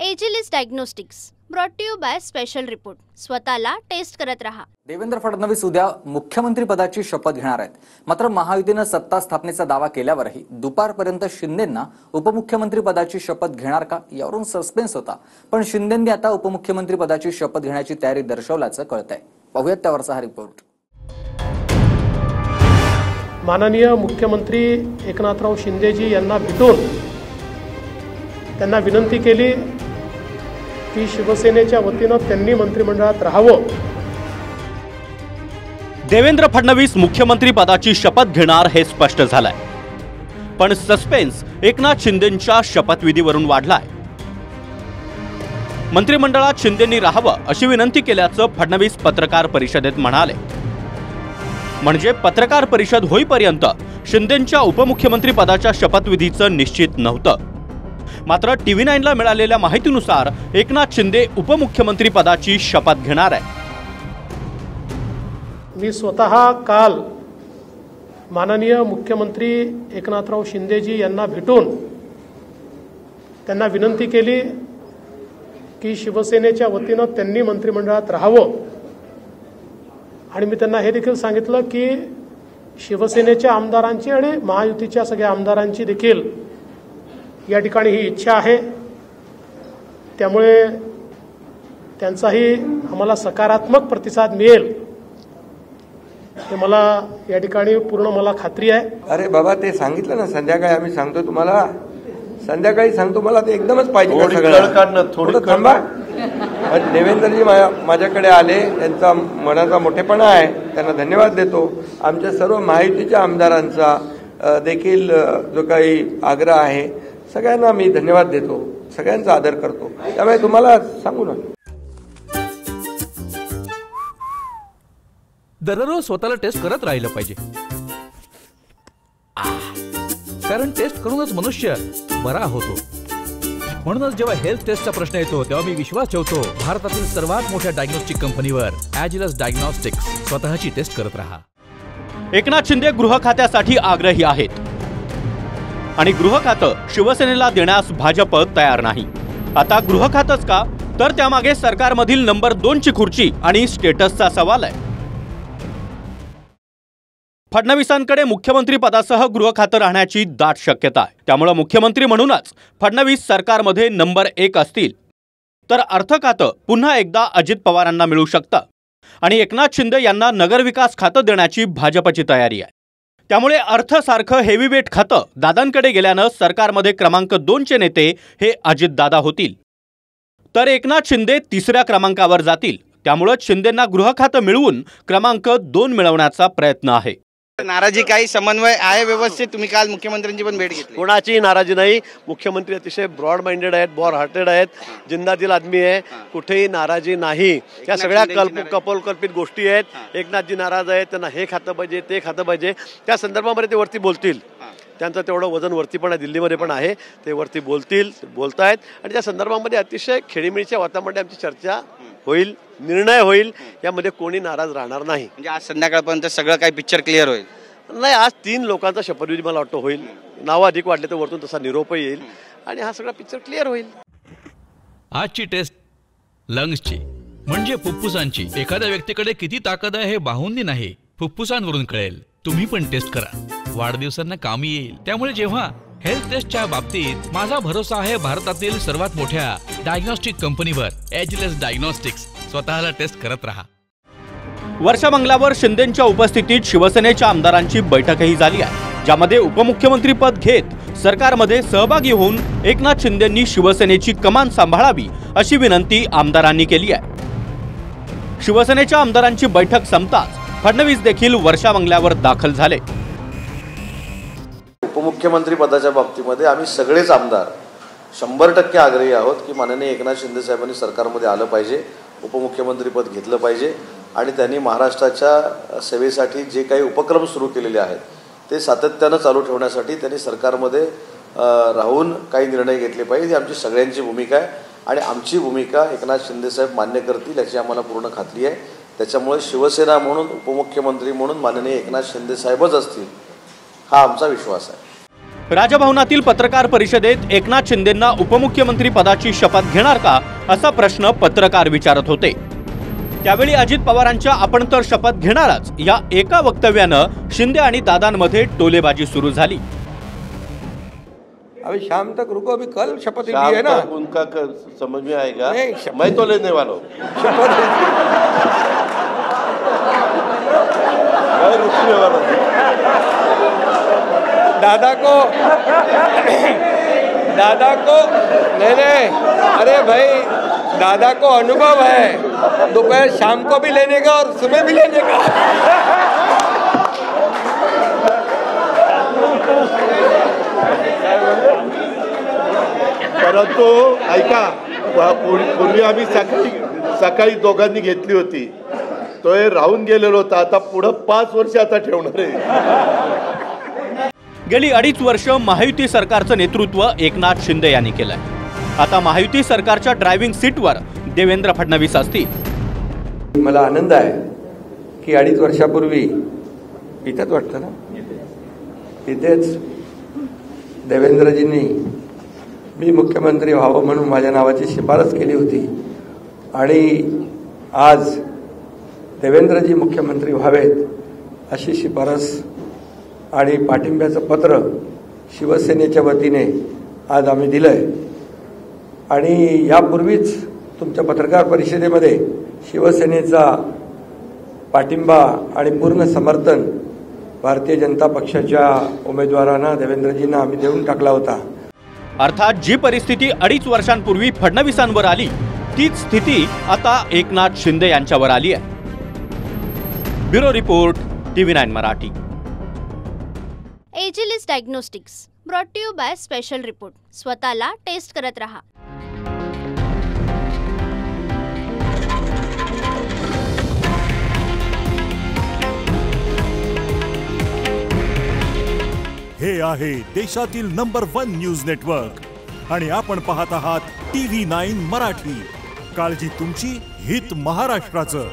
Agilus diagnostics brought to you by special report. स्वतःला test करत रहा। देवेंद्र फडणवीस उद्या मुख्यमंत्री पदाची शपथ घेणार आहेत। मात्र महायुतीने सत्ता स्थापनेचा दावा केल्यावरही दुपारपर्यंत शिंदेंना उपमुख्यमंत्री पदाची शपथ घेणार का यावरून सस्पेन्स होता। पण शिंदेंनी आता उपमुख्यमंत्री पदाची शपथ घेण्याची तयारी दर्शवल्याचं कळतंय। पाहूयात त्यावरचा हा रिपोर्ट। माननीय मुख्यमंत्री एकनाथराव शिंदेजी यांना भेटून त्यांना विनंती केली की शिवसेनेच्या वतीने त्यांनी मंत्रिमंडळात राहावं। देवेंद्र फडणवीस मुख्यमंत्री पदाची शपथ घेणार हे स्पष्ट झालंय। पण सस्पेन्स एकनाथ शिंदेंच्या शपथविधीवरून वाढलाय। मंत्रिमंडळात शिंदेंनी राहावं अशी विनंती केल्याचं फडणवीस पत्रकार परिषदेत म्हणाले। म्हणजे पत्रकार परिषद होईपर्यंत शिंदेंच्या उपमुख्यमंत्री पदाच्या शपथविधीचं निश्चित नव्हतं। मात्र TV9 ला मिळालेल्या माहितीनुसार एकनाथ शिंदे उपमुख्यमंत्री पदाची शपथ घेणार आहे। मी स्वतः काल माननीय मुख्यमंत्री एकनाथराव शिंदेजी यांना भेटून त्यांना विनंती केली की शिवसेनेच्या वतीने त्यांनी मंत्रिमंडळात राहावं। आणि मी त्यांना हे देखील सांगितलं की शिवसेनेच्या आमदारांची आणि महायुतीच्या सगळ्या आमदारांची देखील या ठिकाणी ही इच्छा आहे। त्यामुळे त्यांचाही आम्हाला सकारात्मक प्रतिसाद मिळेल हे मला या ठिकाणी पूर्ण मला खात्री आहे। अरे बाबा ते सांगितलं ना, संध्याकाळी आम्ही सांगतो तुम्हाला, संध्याकाळी सांगतो। मला ते एकदमच पाहिजे थोडं थांबा। देवेंद्रजी माझ्याकडे आले, त्यांचा मनाचा मोठेपणा आहे, त्यांना धन्यवाद देतो। आमच्या सर्व महायुतीच्या आमदारांचा देखील जो काही आग्रह आहे सगळ्यांना मी धन्यवाद देतो, सगळ्यांचा आदर करतो। त्यामुळे तुम्हाला सांगू ना, दररोज स्वतःला टेस्ट करत राहिलं पाहिजे, कारण टेस्ट करूनच मनुष्य बरा होतो। म्हणूनच जेव्हा हेल्थ टेस्टचा प्रश्न येतो तेव्हा मी विश्वास ठेवतो भारतातील सर्वात मोठ्या डायग्नोस्टिक कंपनीवर, एजिलिस डायग्नोस्टिक्स। स्वतःची टेस्ट करत रहा। एकनाथ शिंदे गृह खात्यासाठी आग्रही आहेत आणि गृह खातं शिवसेनेला देण्यास भाजप तयार नाही। आता गृह खातंच का, तर त्यामागे सरकारमधील नंबर 2 ची खुर्ची आणि स्टेटसचा सवाल आहे। फडणवीसांकडे मुख्यमंत्री पदासह गृह खातं राहण्याची दाट शक्यता आहे। त्यामुळे मुख्यमंत्री म्हणूनच फडणवीस सरकारमध्ये नंबर 1 असतील तर अर्थ खातं पुन्हा एकदा अजित पवारांना मिळू शकतं आणि एकनाथ शिंदे यांना नगरविकास खातं देण्याची भाजपची तयारी आहे। त्यामुळे अर्थसारखं हेवीवेट खातं दादांकडे गेल्यानं सरकारमध्ये क्रमांक 2 चे नेते हे अजितदादा होतील, तर एकनाथ शिंदे 3ऱ्या क्रमांकावर जातील। त्यामुळे शिंदेंना गृह खातं मिळवून क्रमांक 2 मिळवण्याचा प्रयत्न आहे। नाराजी काही समन्वय आहे व्यवस्थित? तुम्ही काल मुख्यमंत्र्यांची पण भेट घेतली। कोणाची नाराजी नाही। मुख्यमंत्री अतिशय ब्रॉड माइंडेड आहेत, बॉर हार्टेड आहेत, जिंदा दिल आदमी आहे, कुठेही नाराजी नाही। या सगळ्या कपोलकल्पित गोष्टी आहेत। एकनाथजी नाराज आहेत, त्यांना हे खातं पाहिजे, ते खातं पाहिजे, त्या संदर्भामध्ये ते वरती बोलतील। त्यांचं तेवढं वजन वरती पण आहे, दिल्लीमध्ये पण आहे, ते वरती बोलतायत आणि त्या संदर्भामध्ये अतिशय खेळीमेळीच्या वातावरणामध्ये आमची चर्चा होईल, निर्णय होईल, यामध्ये कोणी नाराज राहणार नाही। म्हणजे आज संध्याकाळपर्यंत सगळं काही पिक्चर क्लिअर होईल? नाही, आज 3 लोकांचा शपथविधी मला वाटतं होईल। नावं अधिक वाढले तर वरतून तसा निरोपही येईल आणि हा सगळा पिक्चर क्लिअर होईल। आजची टेस्ट लंग्सची म्हणजे फुफ्फुसांची। एखाद्या व्यक्तीकडे किती ताकद आहे हे बाहुंनी नाही, फुफ्फुसांवरून कळेल। तुम्ही पण टेस्ट करा, वाढदिवसांना कामी येईल। त्यामुळे जेव्हा हेल्थ टेस्टच्या बाबतीत माझा भरोसा आहे भारतातील सर्वात मोठ्या डायग्नोस्टिक कंपनीवर, एजिलिस डायग्नोस्टिक्स। स्वतःला टेस्ट करत रहा। वर्षा बंगल्यावर शिंदेंच्या उपस्थितीत शिवसेनेच्या आमदारांची बैठकही झाली आहे, ज्यामध्ये उपमुख्यमंत्री पद घेत सरकारमध्ये सहभागी होऊन एकनाथ शिंदेंनी शिवसेनेची कमान सांभाळावी अशी विनंती आमदारांनी केली आहे। शिवसेनेच्या आमदारांची बैठक संपताच फडणवीस देखील वर्षा बंगल्यावर दाखल झाले। उपमुख्यमंत्री पदाच्या बाबतीमध्ये आम्ही सगळेच आमदार 100% आग्रही आहोत की माननीय एकनाथ शिंदे साहेबांनी सरकारमध्ये आलं पाहिजे, उपमुख्यमंत्री पद घेतलं पाहिजे आणि त्यांनी महाराष्ट्राच्या सेवेसाठी जे काही उपक्रम सुरू केलेले आहेत ते सातत्यानं चालू ठेवण्यासाठी त्यांनी सरकारमध्ये राहून काही निर्णय घेतले पाहिजे। ही आमची सगळ्यांची भूमिका आहे आणि आमची भूमिका एकनाथ शिंदे साहेब मान्य करतील याची आम्हाला पूर्ण खात्री आहे। त्याच्यामुळे शिवसेना म्हणून, उपमुख्यमंत्री म्हणून माननीय एकनाथ शिंदे साहेबच असतील हा आमचा विश्वास आहे। राजभवनातील पत्रकार परिषदेत एकनाथ शिंदेंना उपमुख्यमंत्री पदाची शपथ घेणार का असा प्रश्न पत्रकार विचारत होते। त्यावेळी अजित पवारांच्या आपण तर शपथ घेणारच या एका वक्तव्यानं शिंदे आणि दादांमध्ये टोलेबाजी सुरू झाली। अभी शाम तक रुको, अभी कल शपथ ली है ना, उनका समझ में आएगा। नहीं, मैं तो लेने वाला हूँ शपथ मैं रुकने वाला हूँ। दादा को नहीं, अरे भाई दादा को अनुभव है, दोपहर शाम को भी लेने का और सुबह भी लेने का। परंतु ऐका, पूर्वी आम्ही सकाळी दोघांनी घेतली होती, तो राहून गेलेलो होता, आता पुढे 5 वर्ष आता ठेवणार आहे। गेली 2.5 वर्ष महायुती सरकारचं नेतृत्व एकनाथ शिंदे यांनी केलंय। आता महायुती सरकारच्या ड्रायव्हिंग सीटवर देवेंद्र फडणवीस असतील। मला आनंद आहे की 2.5 वर्षापूर्वी इथेच वाटतं ना, इथेच देवेंद्रजींनी मी मुख्यमंत्री व्हावं म्हणून माझ्या नावाची शिफारस केली होती आणि आज देवेंद्रजी मुख्यमंत्री व्हावेत अशी शिफारस आणि पाठिंब्याचं पत्र शिवसेनेच्या वतीने आज आम्ही दिलंय। आणि यापूर्वीच तुमच्या पत्रकार परिषदेमध्ये शिवसेनेचा पाठिंबा आणि पूर्ण समर्थन भारतीय जनता पक्षाच्या उमेदवारांना देवेंद्रजींना आम्ही देऊन टाकला होता। अर्थात जी परिस्थिती 2.5 वर्षांपूर्वी फडणवीसांवर आली तीच स्थिती आता एकनाथ शिंदे यांच्यावर आली आहे। Bureau report, TV9 Marathi. Agilus diagnostics brought to you by special report. स्वतःला टेस्ट करत रहा। हे आहे देशातील नंबर 1 न्यूज नेटवर्क आणि आपण पाहत आहात TV9 मराठी। काळजी तुमची, हित महाराष्ट्राचं।